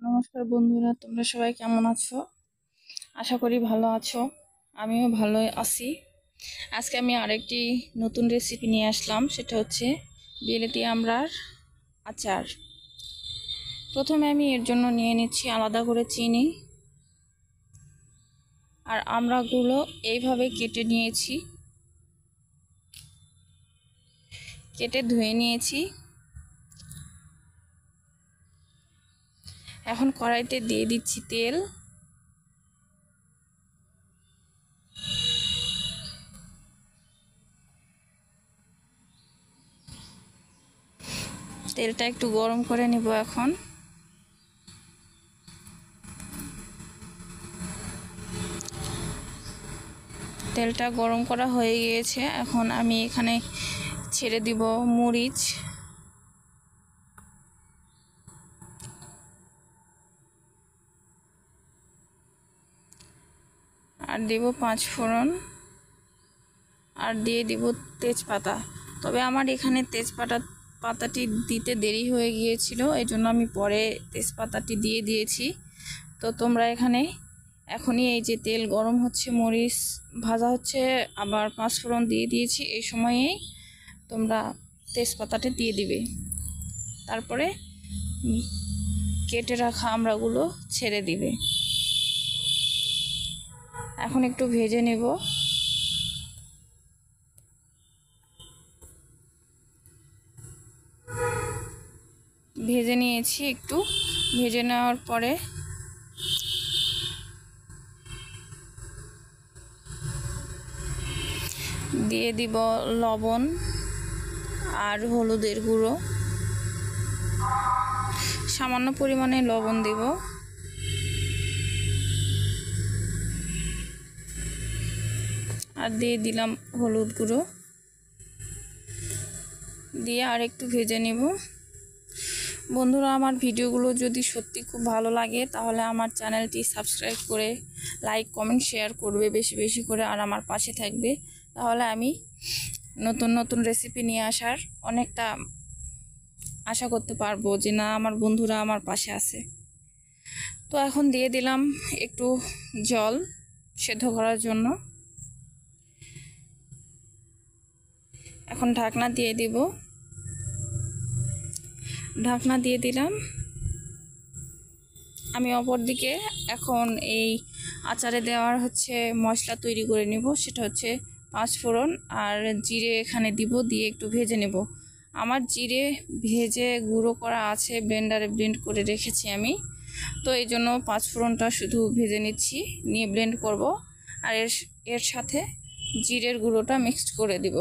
নমস্কার বন্ধুরা, তোমরা সবাই কেমন আছো? আশা করি ভালো আছো। আমিও ভালোই আছি। আজকে আমি আরেকটি নতুন রেসিপি নিয়ে আসলাম, সেটা হচ্ছে বিলেতি আমড়ার আচার। প্রথমে আমি এর জন্য নিয়ে নিচ্ছি আলাদা করে চিনি আর আমড়াগুলো এইভাবে কেটে নিয়েছি, কেটে ধুয়ে নিয়েছি। এখন কড়াইতে দিয়ে দিচ্ছি তেল। তেলটা একটু গরম করে নিব। এখন তেলটা গরম করা হয়ে গিয়েছে। এখন আমি এখানে ছেড়ে দিব মরিচ, আর দেব 5 ফোড়ন, আর দিয়ে দিব তেজপাতা। তবে আমার এখানে পাতাটি দিতে দেরি হয়ে গিয়েছিল, এই জন্য আমি পরে তেজপাতাটি দিয়ে দিয়েছি। তো তোমরা এখনই এই যে তেল গরম হচ্ছে, মরিচ ভাজা হচ্ছে, আবার 5 ফোড়ন দিয়ে দিয়েছি, এই সময়েই তোমরা তেজপাতাটি দিয়ে দিবে। তারপরে কেটে রাখা আমড়াগুলো ছেড়ে দিবে। এখন একটু ভেজে নেব। ভেজে নিয়েছি। একটু ভেজে নেওয়ার পরে দিয়ে দিব লবণ আর হলুদের গুঁড়ো, সামান্য পরিমাণে লবণ দিব, আর দিয়ে দিলাম হলুদ গুঁড়ো, দিয়ে আর একটু ভেজে নেব। বন্ধুরা, আমার ভিডিওগুলো যদি সত্যি খুব ভালো লাগে তাহলে আমার চ্যানেলটি সাবস্ক্রাইব করে লাইক কমেন্ট শেয়ার করবে বেশি বেশি করে, আর আমার পাশে থাকবে। তাহলে আমি নতুন নতুন রেসিপি নিয়ে আসার অনেকটা আশা করতে পারবো যে না, আমার বন্ধুরা আমার পাশে আছে। তো এখন দিয়ে দিলাম একটু জল সেদ্ধ করার জন্য। এখন ঢাকনা দিয়ে দিব। ঢাকনা দিয়ে দিলাম। আমি অপর দিকে এখন এই আচারে দেওয়ার মশলা তৈরি করে নিব। সেটা হচ্ছে 5 ফোড়ন আর জিরে এখানে দিব, দিয়ে একটু ভেজে নেব। আমার জিরে ভেজে গুঁড়ো করা আছে, ব্লেন্ডারে ব্লেন্ড করে রেখেছি আমি। তো এই জন্য 5 ফোড়নটা শুধু ভেজে নিচ্ছি, নিয়ে ব্লেন্ড করব। আর এর সাথে জিরের গুঁড়োটা মিক্সড করে দিব।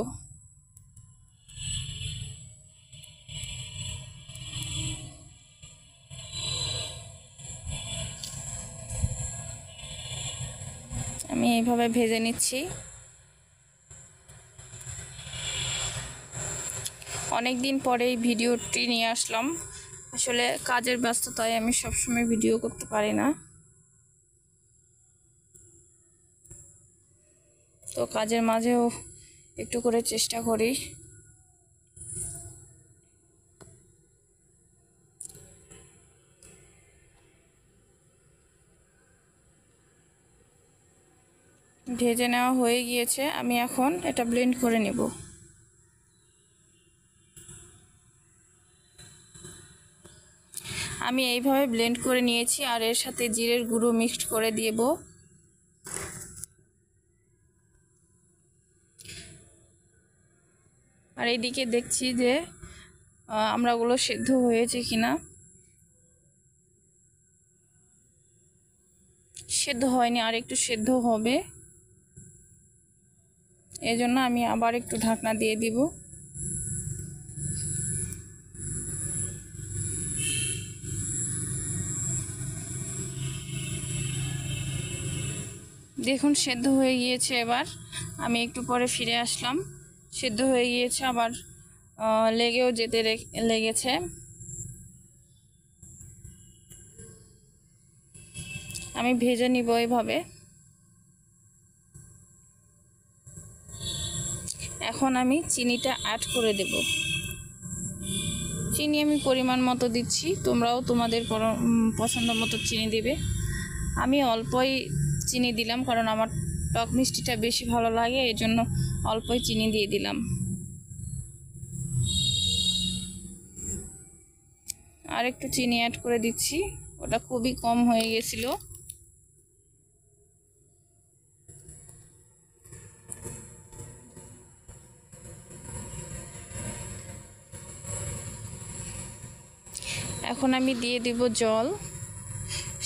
আমি এইভাবে ভেজে নিচ্ছি। অনেক দিন পরে এই ভিডিওটি নিয়ে আসলাম। আসলে কাজের ব্যস্ততায় আমি সবসময় ভিডিও করতে পারি না, তো কাজের মাঝেও একটু করে চেষ্টা করি। ভেজে নেওয়া হয়ে গিয়েছে, আমি এখন এটা ব্লেন্ড করে নেব। আমি এইভাবে ব্লেন্ড করে নিয়েছি, আর এর সাথে জিরের গুঁড়ো মিক্সড করে দেব। আর এইদিকে দেখছি যে আমড়াগুলো সেদ্ধ হয়েছে কিনা। সেদ্ধ হয়নি, আর একটু সেদ্ধ হবে, এজন্য আমি আবার একটু ঢাকনা দিয়ে দিব। দেখুন সেদ্ধ হয়ে গিয়েছে। এবার আমি একটু পরে ফিরে আসলাম। সেদ্ধ হয়ে গিয়েছে, আবার লেগেও যেতে লেগেছে। আমি ভেজে নিব এইভাবে। এখন আমি চিনিটা অ্যাড করে দেব। চিনি আমি পরিমাণ মতো দিচ্ছি, তোমরাও তোমাদের পছন্দ মতো চিনি দেবে। আমি অল্পই চিনি দিলাম, কারণ আমার টক মিষ্টিটা বেশি ভালো লাগে, এই জন্য অল্পই চিনি দিয়ে দিলাম। আর একটু চিনি অ্যাড করে দিচ্ছি, ওটা খুবই কম হয়ে গেছিল। এখন আমি দিয়ে দিব জল,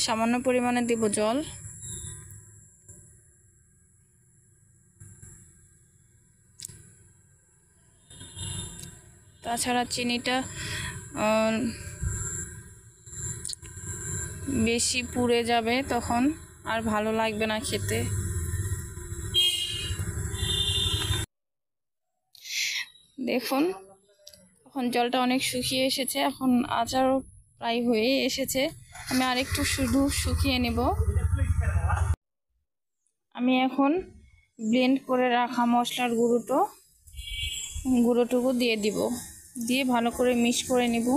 সামান্য পরিমাণে দেব জল। তাছাড়া চিনিটা বেশি পুড়ে যাবে, তখন আর ভালো লাগবে না খেতে। দেখুন এখন জলটা অনেক শুকিয়ে এসেছে, এখন আচারও প্রায় হয়ে এসেছে। আমি আরেকটু শুধু শুকিয়ে নেব। আমি এখন ব্লেন্ড করে রাখা মশলার গুঁড়োটুকু দিয়ে দিব, দিয়ে ভালো করে মিক্স করে নেব।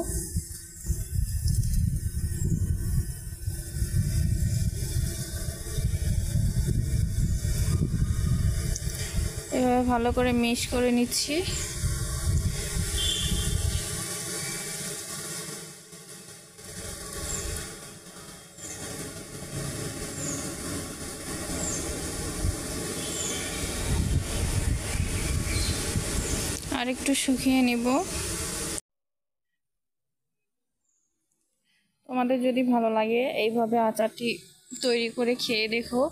এভাবে ভালো করে মিক্স করে নিচ্ছি। আর একটু শুকিয়ে নেব। তোমাদের যদি ভালো লাগে এইভাবে আচারটি তৈরি করে খেয়ে দেখো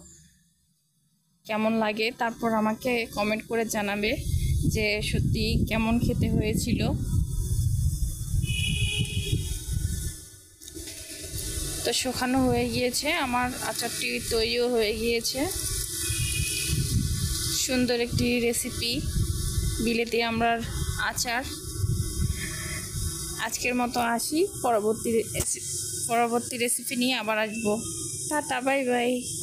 কেমন লাগে, তারপর আমাকে কমেন্ট করে জানাবে যে সত্যি কেমন খেতে হয়েছিল। তো শুকানো হয়ে গিয়েছে, আমার আচারটি তৈরিও হয়ে গিয়েছে। সুন্দর একটি রেসিপি, বিলেতি আমড়ার আচার। আজকের মতো আসি, পরবর্তী রেসিপি নিয়ে আবার আসবো। Tata, bye bye.